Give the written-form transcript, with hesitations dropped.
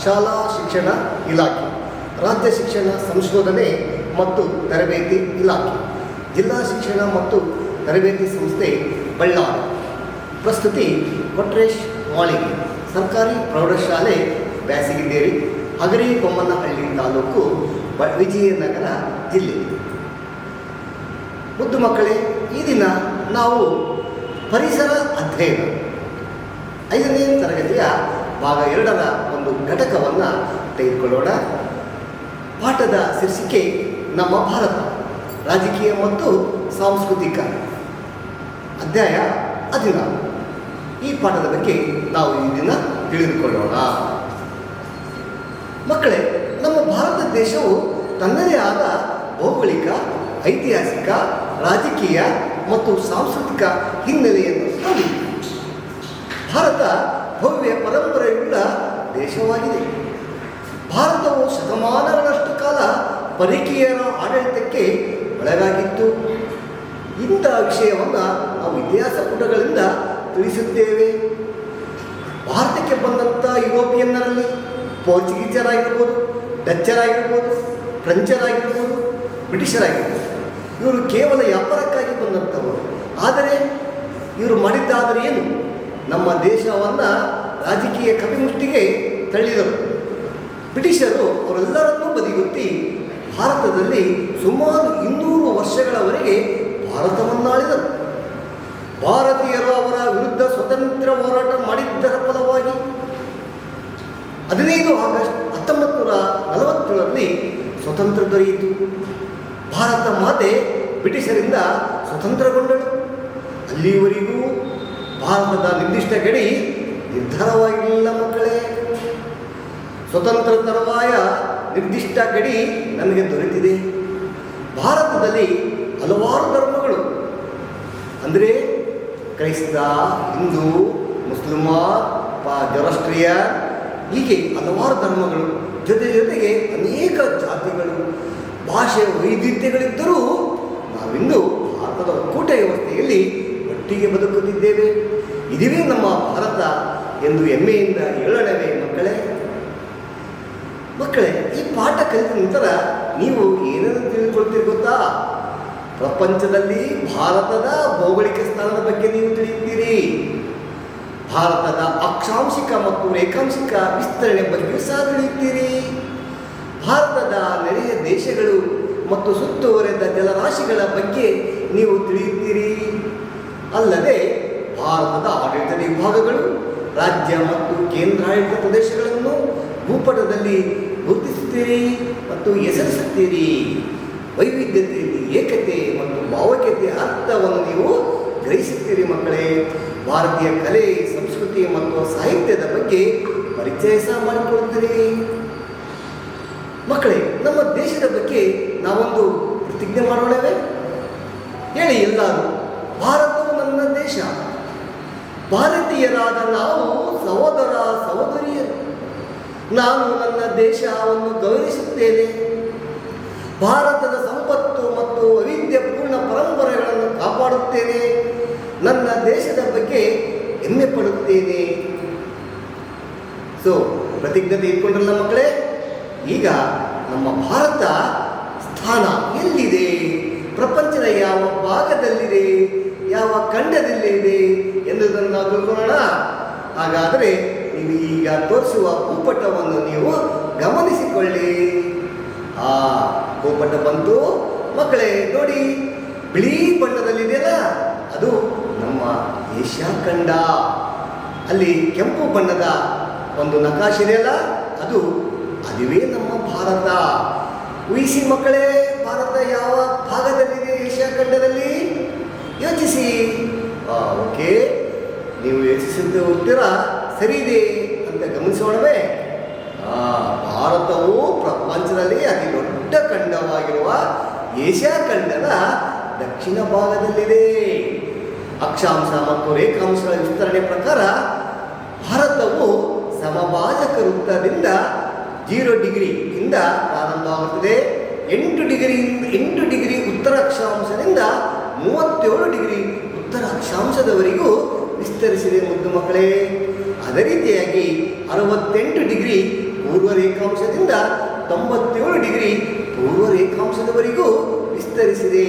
ಶಾಲಾ ಶಿಕ್ಷಣ ಇಲಾಖೆ, ರಾಜ್ಯ ಶಿಕ್ಷಣ ಸಂಶೋಧನೆ ಮತ್ತು ತರಬೇತಿ ಇಲಾಖೆ, ಜಿಲ್ಲಾ ಶಿಕ್ಷಣ ಮತ್ತು ತರಬೇತಿ ಸಂಸ್ಥೆ ಬಳ್ಳಾರಿ. ಪ್ರಸ್ತುತಿ ಕೊಟ್ರೇಶ್ ಮಾಳಿಗೆ, ಸರ್ಕಾರಿ ಪ್ರೌಢಶಾಲೆ ಬ್ಯಾಸಗಿದ್ದೇರಿ, ಹಗರಿಬೊಮ್ಮನಹಳ್ಳಿ ತಾಲೂಕು, ವಿಜಯನಗರ ಜಿಲ್ಲೆ. ಮುದ್ದು ಮಕ್ಕಳೇ, ಈ ದಿನ ನಾವು ಪರಿಸರ ಅಧ್ಯಯನ 5ನೇ ತರಗತಿಯ ಭಾಗ 2ರ ಒಂದು ಘಟಕವನ್ನು ತೆಗೆದುಕೊಳ್ಳೋಣ. ಪಾಠದ ಶೀರ್ಷಿಕೆ ನಮ್ಮ ಭಾರತ, ರಾಜಕೀಯ ಮತ್ತು ಸಾಂಸ್ಕೃತಿಕ. ಅಧ್ಯಾಯ 16. ಈ ಪಾಠದ ಬಗ್ಗೆ ನಾವು ಈ ದಿನ ತಿಳಿದುಕೊಳ್ಳೋಣ. ಮಕ್ಕಳೇ, ನಮ್ಮ ಭಾರತ ದೇಶವು ತನ್ನದೇ ಆದ ಭೌಗೋಳಿಕ, ಐತಿಹಾಸಿಕ, ರಾಜಕೀಯ ಮತ್ತು ಸಾಂಸ್ಕೃತಿಕ ಹಿನ್ನೆಲೆಯನ್ನು ಹೊಂದಿದೆ. ಭಾರತ ಭವ್ಯ ಪರಂಪರೆಯುಳ್ಳ ದೇಶವಾಗಿದೆ. ಭಾರತವು ಶತಮಾನಗಳಷ್ಟು ಕಾಲ ಪರಕೀಯರ ಆಡಳಿತಕ್ಕೆ ಒಳಗಾಗಿತ್ತು. ಇಂತಹ ವಿಷಯವನ್ನು ನಾವು ಇತಿಹಾಸ ಪುಟಗಳಿಂದ ತಿಳಿಸುತ್ತೇವೆ. ಭಾರತಕ್ಕೆ ಬಂದಂಥ ಯುರೋಪಿಯನ್ನರಲ್ಲಿ ಪೋರ್ಚುಗೀಸರಾಗಿರ್ಬೋದು, ಡಚ್ಚರಾಗಿರ್ಬೋದು, ಫ್ರೆಂಚರಾಗಿರ್ಬೋದು, ಬ್ರಿಟಿಷರಾಗಿರ್ಬೋದು, ಇವರು ಕೇವಲ ವ್ಯಾಪಾರಕ್ಕಾಗಿ ಬಂದಂಥವರು. ಆದರೆ ಇವರು ಮಾಡಿದ್ದಾದರೆ ಏನು? ನಮ್ಮ ದೇಶವನ್ನು ರಾಜಕೀಯ ಕಪಿಮುಷ್ಟಿಗೆ ತಳ್ಳಿದರು. ಬ್ರಿಟಿಷರು ಅವರೆಲ್ಲರನ್ನೂ ಬದಿಗೊತ್ತಿ ಭಾರತದಲ್ಲಿ ಸುಮಾರು 200 ವರ್ಷಗಳವರೆಗೆ ಭಾರತವನ್ನಾಳಿದರು. ಭಾರತೀಯರು ಅವರ ವಿರುದ್ಧ ಸ್ವತಂತ್ರ ಹೋರಾಟ ಮಾಡಿದ್ದರ ಫಲವಾಗಿ 15 ಆಗಸ್ಟ್ 1947ರಲ್ಲಿ ಸ್ವತಂತ್ರ ದೊರೆಯಿತು. ಭಾರತ ಮಾತೆ ಬ್ರಿಟಿಷರಿಂದ ಸ್ವತಂತ್ರಗೊಂಡಳು. ಅಲ್ಲಿಯವರೆಗೂ ಭಾರತದ ನಿರ್ದಿಷ್ಟ ಗಡಿ ನಿರ್ಧಾರವಾಗಿಲ್ಲ ಮಕ್ಕಳೇ. ಸ್ವತಂತ್ರ ತರುವಾಯ ನಿರ್ದಿಷ್ಟ ಗಡಿ ನಮಗೆ ದೊರೆತಿದೆ. ಭಾರತದಲ್ಲಿ ಹಲವಾರು ಧರ್ಮಗಳು, ಅಂದರೆ ಕ್ರೈಸ್ತ, ಹಿಂದೂ, ಮುಸ್ಲಿಮ, ಜೊರಾಸ್ಟ್ರಿಯ, ಹೀಗೆ ಹಲವಾರು ಧರ್ಮಗಳು, ಜೊತೆಗೆ ಅನೇಕ ಜಾತಿಗಳು, ಭಾಷೆಯ ವೈವಿಧ್ಯಗಳಿದ್ದರೂ ನಾವಿಂದು ಭಾರತದ ಒಕ್ಕೂಟ ವ್ಯವಸ್ಥೆಯಲ್ಲಿ ಒಟ್ಟಿಗೆ ಬದುಕುತ್ತಿದ್ದೇವೆ. ಇದುವೇ ನಮ್ಮ ಭಾರತ ಎಂದು ಹೆಮ್ಮೆಯಿಂದ ಹೇಳೋಣವೇ ಮಕ್ಕಳೇ, ಈ ಪಾಠ ಕಲಿತ ನಂತರ ನೀವು ಏನನ್ನು ತಿಳಿದುಕೊಳ್ತೀರಿ ಗೊತ್ತಾ? ಪ್ರಪಂಚದಲ್ಲಿ ಭಾರತದ ಭೌಗೋಳಿಕ ಸ್ಥಾನದ ಬಗ್ಗೆ ನೀವು ತಿಳಿಯುತ್ತೀರಿ. ಭಾರತದ ಅಕ್ಷಾಂಶಿಕ ಮತ್ತು ರೇಖಾಂಶಿಕ ವಿಸ್ತರಣೆ ಬಗ್ಗೆಯೂ ಸಹ ತಿಳಿಯುತ್ತೀರಿ. ಭಾರತದ ನೆರೆಯ ದೇಶಗಳು ಮತ್ತು ಸುತ್ತುವರೆದ ಜಲರಾಶಿಗಳ ಬಗ್ಗೆ ನೀವು ತಿಳಿಯುತ್ತೀರಿ. ಅಲ್ಲದೆ ಭಾರತದ ಆಡಳಿತ ವಿಭಾಗಗಳು, ರಾಜ್ಯ ಮತ್ತು ಕೇಂದ್ರಾಡಳಿತ ಪ್ರದೇಶಗಳನ್ನು ಭೂಪಟದಲ್ಲಿ ಗುರುತಿಸುತ್ತೀರಿ ಮತ್ತು ಹೆಸರಿಸುತ್ತೀರಿ. ವೈವಿಧ್ಯತೆಯಲ್ಲಿ ಏಕತೆ ಮತ್ತು ಭಾವೈಕ್ಯತೆಯ ಅರ್ಥವನ್ನು ನೀವು ಗ್ರಹಿಸುತ್ತೀರಿ ಮಕ್ಕಳೇ. ಭಾರತೀಯ ಕಲೆ, ಸಂಸ್ಕೃತಿ ಮತ್ತು ಸಾಹಿತ್ಯದ ಬಗ್ಗೆ ಪರಿಚಯ ಸಹ ಮಾಡಿಕೊಳ್ಳುತ್ತೀರಿ. ಮಕ್ಕಳೇ, ನಮ್ಮ ದೇಶದ ಬಗ್ಗೆ ನಾವೊಂದು ಪ್ರತಿಜ್ಞೆ ಮಾಡೋಣವೇ? ಹೇಳಿ ಎಲ್ಲರೂ. ಭಾರತವು ನನ್ನ ದೇಶ. ಭಾರತೀಯರಾದ ನಾವು ಸಹೋದರ ಸಹೋದರಿಯರು. ನಾನು ನನ್ನ ದೇಶವನ್ನು ಗೌರವಿಸುತ್ತೇನೆ. ಭಾರತದ ಸಂಪತ್ತು ಮತ್ತು ವೈವಿಧ್ಯಪೂರ್ಣ ಪರಂಪರೆಗಳನ್ನು ಕಾಪಾಡುತ್ತೇನೆ. ನನ್ನ ದೇಶದ ಬಗ್ಗೆ ಹೆಮ್ಮೆ ಪಡುತ್ತೇನೆ. ಪ್ರತಿಜ್ಞತೆ ಇಟ್ಕೊಂಡ್ರಲ್ಲ ಮಕ್ಕಳೇ. ಈಗ ನಮ್ಮ ಭಾರತ ಸ್ಥಾನ ಎಲ್ಲಿದೆ, ಪ್ರಪಂಚದ ಯಾವ ಭಾಗದಲ್ಲಿದೆ, ಯಾವ ಖಂಡದಲ್ಲಿದೆ ಎನ್ನುವುದನ್ನು ನಾವು ತಿಳ್ಕೊಳ್ಳೋಣ. ಹಾಗಾದರೆ ನೀವು ಈಗ ತೋರಿಸುವ ಭೂಪಟವನ್ನು ನೀವು ಗಮನಿಸಿಕೊಳ್ಳಿ. ಭೂಪಟ ಬಂತು ಮಕ್ಕಳೇ, ನೋಡಿ, ಬಿಳಿ ಬಣ್ಣದಲ್ಲಿದೆಯಲ್ಲ, ಅದು ನಮ್ಮ ಏಷ್ಯಾ ಖಂಡ. ಅಲ್ಲಿ ಕೆಂಪು ಬಣ್ಣದ ಒಂದು ನಕಾಶೆ ಇದೆಯಲ್ಲ, ಅದುವೇ ನಮ್ಮ ಭಾರತ. ಊಹಿಸಿ ಮಕ್ಕಳೇ, ಭಾರತ ಯಾವ ಭಾಗದಲ್ಲಿದೆ ಏಷ್ಯಾ ಖಂಡದಲ್ಲಿ? ಯೋಚಿಸಿ. ಓಕೆ, ನೀವು ಯೋಚಿಸುತ್ತೆ ಹೋಗ್ತೀರಾ, ಸರಿ ಇದೆ ಅಂತ ಗಮನಿಸೋಣವೇ? ಭಾರತವು ಪ್ರಪಂಚದಲ್ಲಿ ಅತಿ ದೊಡ್ಡ ಖಂಡವಾಗಿರುವ ಏಷ್ಯಾ ಖಂಡದ ದಕ್ಷಿಣ ಭಾಗದಲ್ಲಿದೆ. ಅಕ್ಷಾಂಶ ಮತ್ತು ರೇಖಾಂಶಗಳ ವಿಸ್ತರಣೆ ಪ್ರಕಾರ ಭಾರತವು ಸಮಭಾಜಕ ವೃತ್ತದಿಂದ 0 ಡಿಗ್ರಿಯಿಂದ ಪ್ರಾರಂಭವಾಗುತ್ತದೆ. 8 ಡಿಗ್ರಿ ಉತ್ತರ ಅಕ್ಷಾಂಶದಿಂದ 37 ಡಿಗ್ರಿ ಉತ್ತರ ಅಕ್ಷಾಂಶದವರೆಗೂ ವಿಸ್ತರಿಸಿದೆ ಮುದ್ದು ಮಕ್ಕಳೇ. ಅದೇ ರೀತಿಯಾಗಿ 68 ಡಿಗ್ರಿ ಪೂರ್ವ ರೇಖಾಂಶದಿಂದ 97 ಡಿಗ್ರಿ ಪೂರ್ವ ರೇಖಾಂಶದವರೆಗೂ ವಿಸ್ತರಿಸಿದೆ.